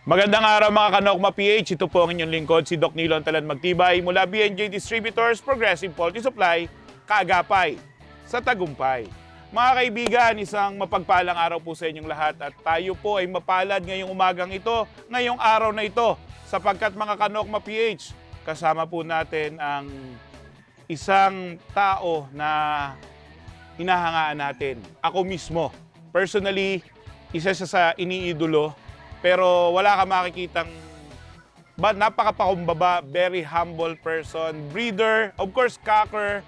Magandang araw mga Kanokma PH. Ito po ang inyong lingkod, si Doc Nilon Talan Magtibay mula BNJ Distributors, Progressive Poultry Supply, Kaagapay, sa Tagumpay. Mga kaibigan, isang mapagpalang araw po sa inyong lahat at tayo po ay mapalad ngayong umagang ito, ngayong araw na ito, sapagkat mga Kanokma PH, kasama po natin ang isang tao na hinahangaan natin. Ako mismo, personally, isa siya sa iniidolo. Pero wala ka makikitang napakapakumbaba, very humble person, breeder, of course, cocker,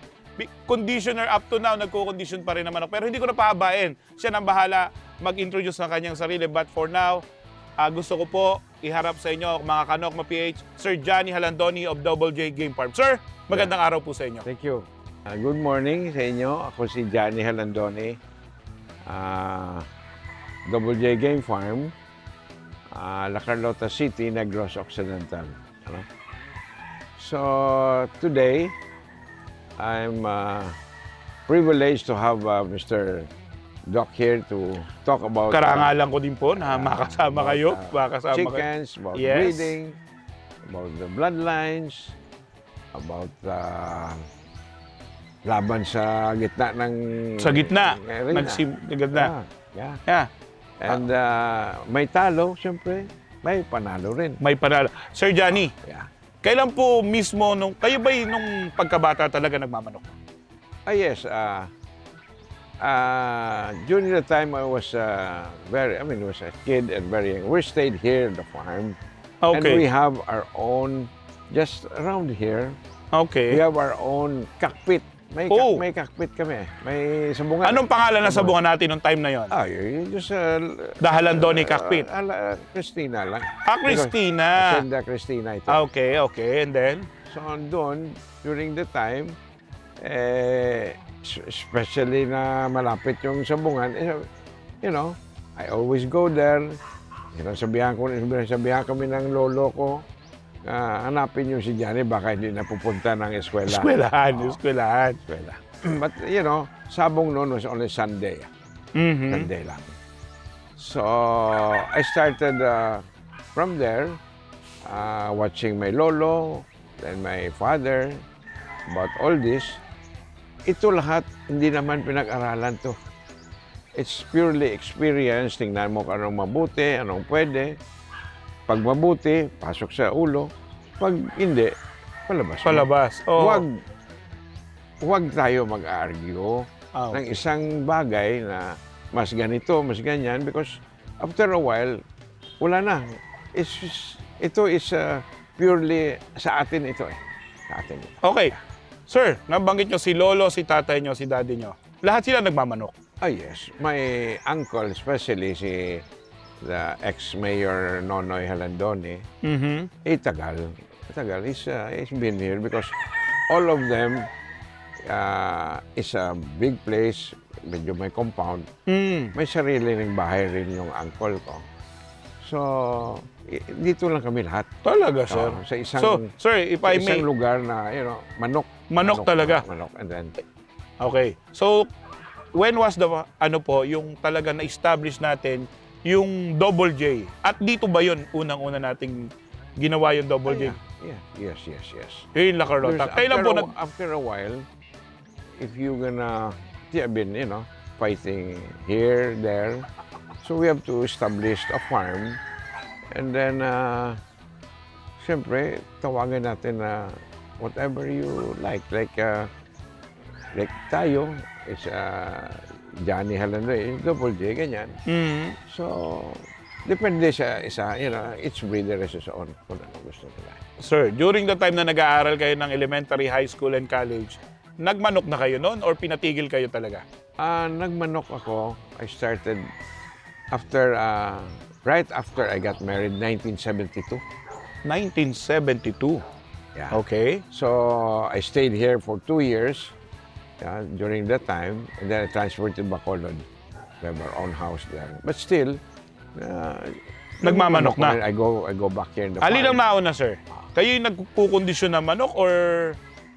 conditioner up to now, nagko-condition pa rin naman ako. Pero hindi ko na pahabain. Siya nang bahala mag-introduce ng kanyang sarili. But for now, gusto ko po iharap sa inyo, mga Kanokma PH, Sir Johnny Halandoni of Double J Game Farm. Sir, magandang araw po sa inyo. Thank you. Good morning sa inyo. Ako si Johnny Halandoni, Double J Game Farm. La Carlota City, Negros Occidental. So today, I'm privileged to have Mr. Doc here to talk about Karangalan ko din po na makasama kayo. Chickens, about breeding, about the bloodlines, about laban sa gitna ng... Sa gitna. Gitna. Yeah. And may talo, siyempre, may panalo rin. May panalo. Sir Johnny, kailan po mismo, kayo ba nung pagkabata talaga nagmamanok? Yes. During the time I was was a kid and very young. We stayed here at the farm. Okay. And we have our own, just around here, we have our own cockpit. May cockpit kami. May sabungan. Anong pangalan na sabungan natin nung time na yon? Just... The Halandoni cockpit? Christina lang. Christina. Senda Christina ito. Okay. And then? So, doon, during the time, especially na malapit yung sabungan, I always go there. Sabihan kami ng lolo ko, hanapin yung si Johnny, baka hindi napupunta ng eskwela. Eskwelahan. But, sabong noon was only Sunday. Sunday lang. So, I started from there, watching my lolo, then my father, about all this. Ito lahat, hindi naman pinag-aralan to. It's purely experience. Tingnan mo kung anong mabuti, anong pwede. Pag mabuti, pasok sa ulo. Pag hindi, palabas. Oh. Huwag tayo mag-argue ng isang bagay na mas ganito, mas ganyan. Because after a while, wala na. Ito is purely sa atin ito eh. Sa atin ito. Okay. Sir, nabanggit nyo si lolo, si tatay nyo, si daddy nyo. Lahat sila nagmamanok? Yes. My uncle, especially the ex-mayor Nonoy Halandoni, Tagal. He's been here because all of them is a big place, medyo may compound. May sarili ring bahay rin yung uncle ko. So, dito lang kami lahat. Talaga, sir? Sa isang, sir, if I may... isang lugar na, manok. Manok talaga? Manok. And then... Okay. So, when was the, yung talaga na-establish natin yung Double J? At dito ba yun unang-una nating ginawa yung Double J? Yes. Yung La Carlota. Kailan po after a while, if you gonna, fighting here, there, so we have to establish a farm. And then, siyempre, tawagan natin na whatever you like. Like tayo, it's Johnny Halandoni, Double J, ganyan. So, depende sa isa, each breeder is his own kung ano gusto nila. Sir, during the time na nag-aaral kayo ng elementary, high school, and college, nagmanok na kayo noon or pinatigil kayo talaga? Nagmanok ako. I started right after I got married, 1972. 1972? Yeah. Okay. So, I stayed here for 2 years during that time, and then I transferred to Bacolod. We have our own house there. But still, nagmamanok na? I go back here in the farm. Alin ang nauna, sir? Kayo yung nagpupukondisyon ng manok or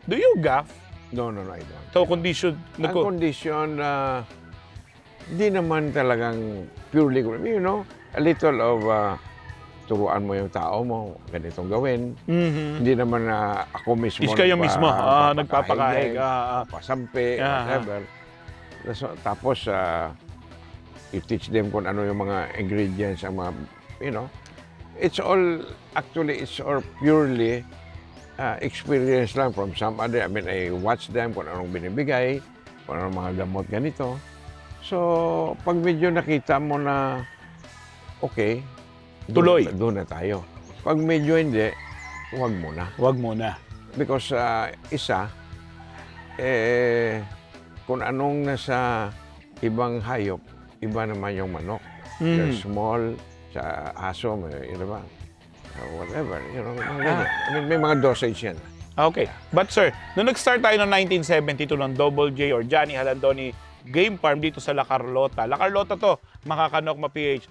do you gaff? No, I don't. So, condition? Ang condition, di naman talagang purely, a little of turuan mo yung tao mo, ganitong gawin. Mhm. Hindi naman na ako mismo Is kayo mismo, nagpapakahig. pasampi, whatever. Tapos, you teach them kung ano yung mga ingredients, ang mga, you know, it's all purely experience lang from some other. I mean, I watch them kung anong binibigay, kung anong mga gamot ganito. So, pag medyo nakita mo na okay, Tuloy. Doon na tayo. Pag medyo hindi, huwag muna. Huwag muna. Because kung anong nasa ibang hayop, iba naman yung manok. They're small, sa aso, may, ba? Whatever, I mean, may mga dosage yan. Okay. But sir, nung nag-start tayo noong 1972 ng Double J or Johnny Halandoni Game Farm dito sa La Carlota. La Carlota to, Makakanokma PH.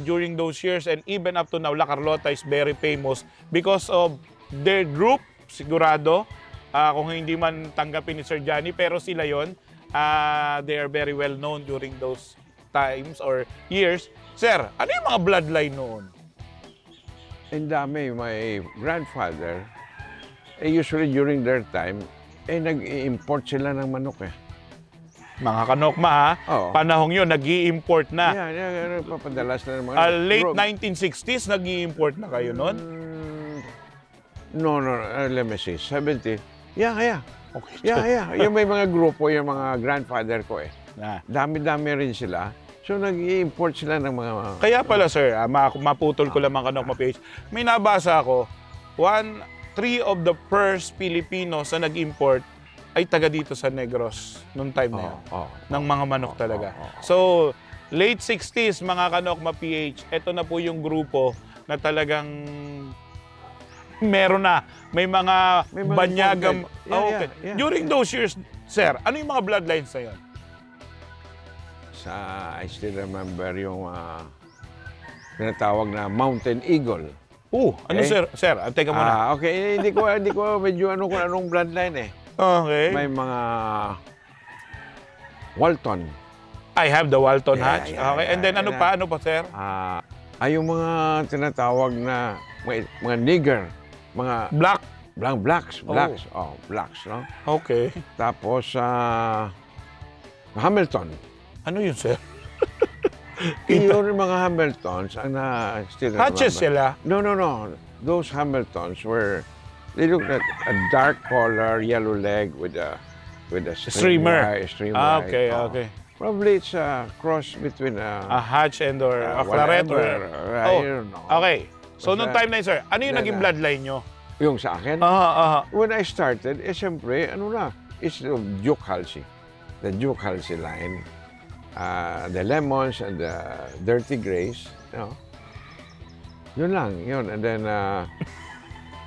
During those years and even up to now, La Carlota is very famous because of their group, sigurado. Kung hindi man tanggapin ni Sir Johnny, pero sila yon. They are very well known during those times or years. Sir, ano yung mga bloodline noon? Ang dami. My grandfather, usually during their time, nag-i-import sila ng manok eh. Mga kanokma ha, panahong yun, nag-i-import na. Yeah, papadalas na naman. Late 1960s, nag-i-import na kayo noon? No, let me see, 70. Yeah. Okay. Yeah. Yung may mga grupo, yung mga grandfather ko eh. Dami-dami rin sila. So, nag-i-import sila ng mga... Kaya pala sir, maputol ko lang mga kanokma PH. May nabasa ako, 3 of the first Filipinos na nag-import ay taga dito sa Negros noong time na yun. Ng mga manok talaga. So, late 60s, mga Kanokma PH, ito na po yung grupo na talagang meron na. May mga banyagam. Okay. During those years, sir, ano yung mga bloodlines na yun? I still remember yung tinatawag na Mountain Eagle. Ano sir? Sir, teka muna. Okay, hindi ko medyo kung anong bloodline eh. Okay. May mga Walton. I have the Walton Hatch. Okay. And then ano pa, sir? Yung mga tinatawag na mga nigger, mga blacks, no? Okay. Tapos Hamilton. Ano yun, sir? Yung mga Hamiltons, still Hatches sila? No. Those Hamiltons they look like a dark color, yellow leg with a streamer. Okay. Probably it's a cross between a hatch and or a claret or I don't know. Okay. So noong time na yun, sir, ano yung naging bloodline nyo? Yung sa akin? When I started, siyempre, it's the Duke Halsey. The Duke Halsey line. The Lemons and the Dirty Grays, Yun lang. And then,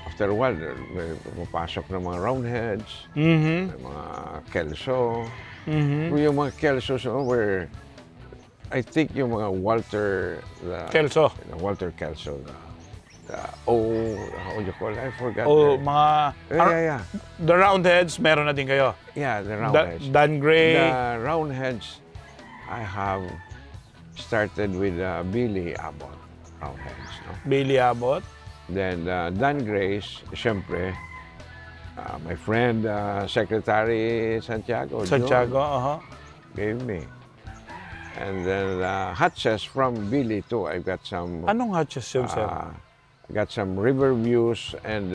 after a while, may pumapasok ng mga Roundheads, may mga Kelso. Yung mga Kelsos were, I think yung mga Walter Kelso, how do you call it? I forgot. Yeah. The Roundheads, meron na din kayo? Yeah, the Roundheads. Dan Gray. The Roundheads, I have started with Billy Abbott. Roundheads, no? Billy Abbott. Then Dan Grace, siyempre, my friend, Secretary Santiago, gave me. And then hatches from Billy too. I've got some... Anong hatches yun, sir? Got some Riverviews and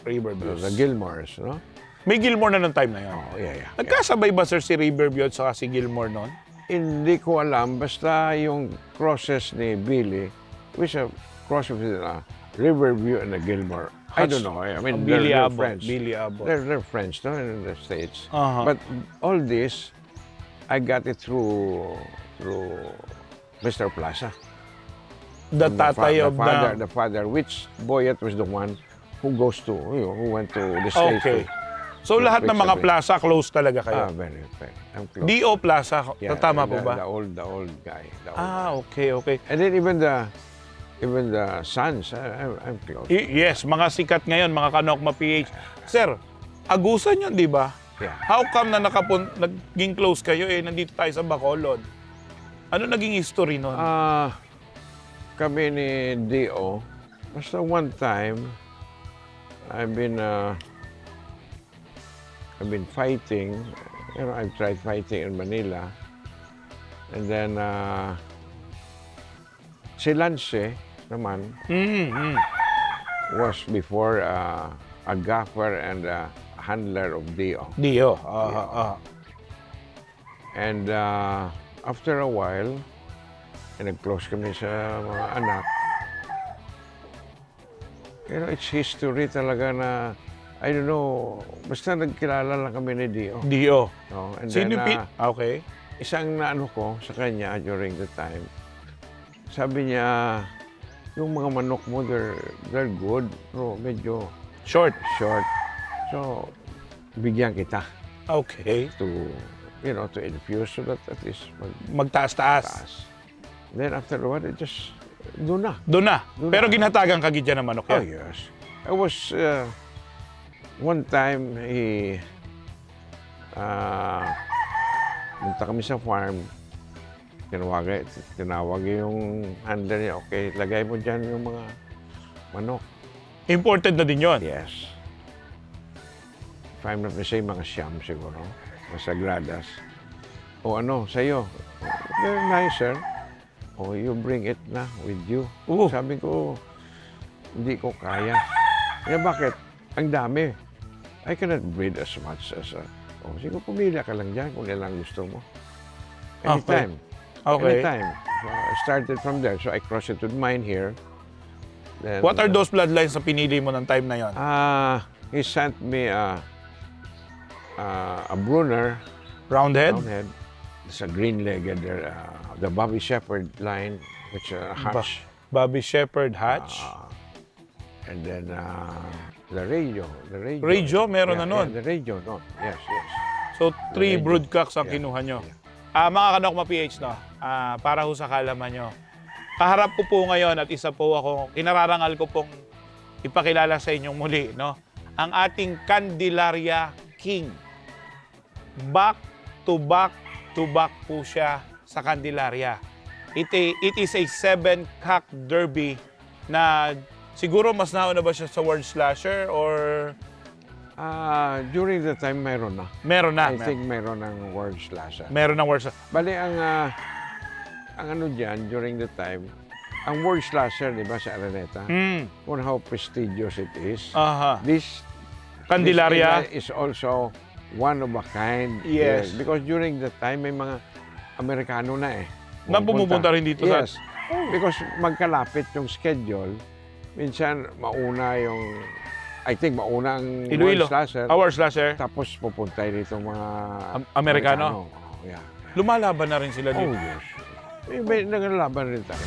Riverviews. The Gilmores, no? May Gilmore na ng time na yun? Yeah. Nagkasabay ba, sir, si Riverview at saka si Gilmore noon? Hindi ko alam. Basta yung crosses ni Billy, which a cross of Riverview and the Gilmore. I don't know. I mean, they're friends. Billy Abbott. They're friends, no, in the States. But all this, I got it through Mr. Plaza. The tatay of the father, which Boyet was the one who went to the States. Okay. So lahat ng mga plaza, close talaga kayo? Very. I'm close. D.O. Plaza, tama po ba? The old guy. Okay. And then even the sons, I'm close. Yes, mga sikat ngayon, mga Kanokma PH. Sir, Agusan yun, di ba? Yeah. How come na naging close kayo nandito tayo sa Bacolod? Ano naging history nun? kami ni Dio, basta one time, I've been fighting. You know, I've tried fighting in Manila. And then, si Lance naman was before a gaffer and a handler of Dio. Dio. And after a while, nag-close kami sa mga anak. You know, it's history talaga na, I don't know, basta nagkilala lang kami ni Dio. Dio. No? And Sino then, okay. isang naano ko sa kanya during the time, sabi niya, yung mga manok mo, they're good, pero medyo Short. So, bigyan kita Okay. to, you know, to infuse so that at least Magtaas-taas. magtaas. Then after a while, it just, doon na. Doon na. Doon Pero na. ginhatagan ka gidya ng manok Oh, yan. yes. I was, one time, punta kami sa farm, tinawag yung handler niya, okay, lagay mo dyan yung mga manok. Imported na din yon. Yes. If I'm not mistaken, mga siyam siguro, mga sagradas. O ano, sa'yo, very nice, sir. O, you bring it na with you. Sabi ko, hindi ko kaya. Kaya bakit? Ang dami. I cannot breed as much as sige, pumila ka lang dyan kung ilang gusto mo. Anytime. Okay. Anytime. So, I started from there. So, I crossed it with mine here. Then, What are those bloodlines na pinili mo ng time na yon? He sent me a Brunner. Roundhead? Roundhead. It's a green-legged, the Bobby Shepherd line, which hatch. Bobby Shepherd Hatch? And then the radio. Radio, meron na nun? Yeah, the radio, no. Yes. So, 3 radio. broodcocks ang Yeah. kinuha nyo. Yeah. Mga Kanokma PH, no? Para ho sa kalaman nyo. Kaharap ko po ngayon at isa po ako, kinararangal ko pong ipakilala sa inyong muli, no? Ang ating Candelaria King. Back to back po siya sa Candelaria. It is a 7-cock derby na siguro mas nauna ba siya sa World Slasher or... During the time, meron na. Meron na. I think meron ng World Slasher. Meron ng World Slasher. Bali, ang ano dyan, during the time, ang World Slasher, di ba, sa Araneta, on how prestigious it is. This Candelaria is also one of a kind. Yes. Because during the time, may mga Amerikano na eh. na pumupunta rin dito Yes. sa... Because magkalapit yung schedule, minsan mauna yung, I think mauna ang Iloilo. World Slasher. World Slasher. Tapos pupunta dito mga Amerikano. Oh, yeah. Lumalaban na rin sila Oh, dito. yes. May naglalaban rin tayo.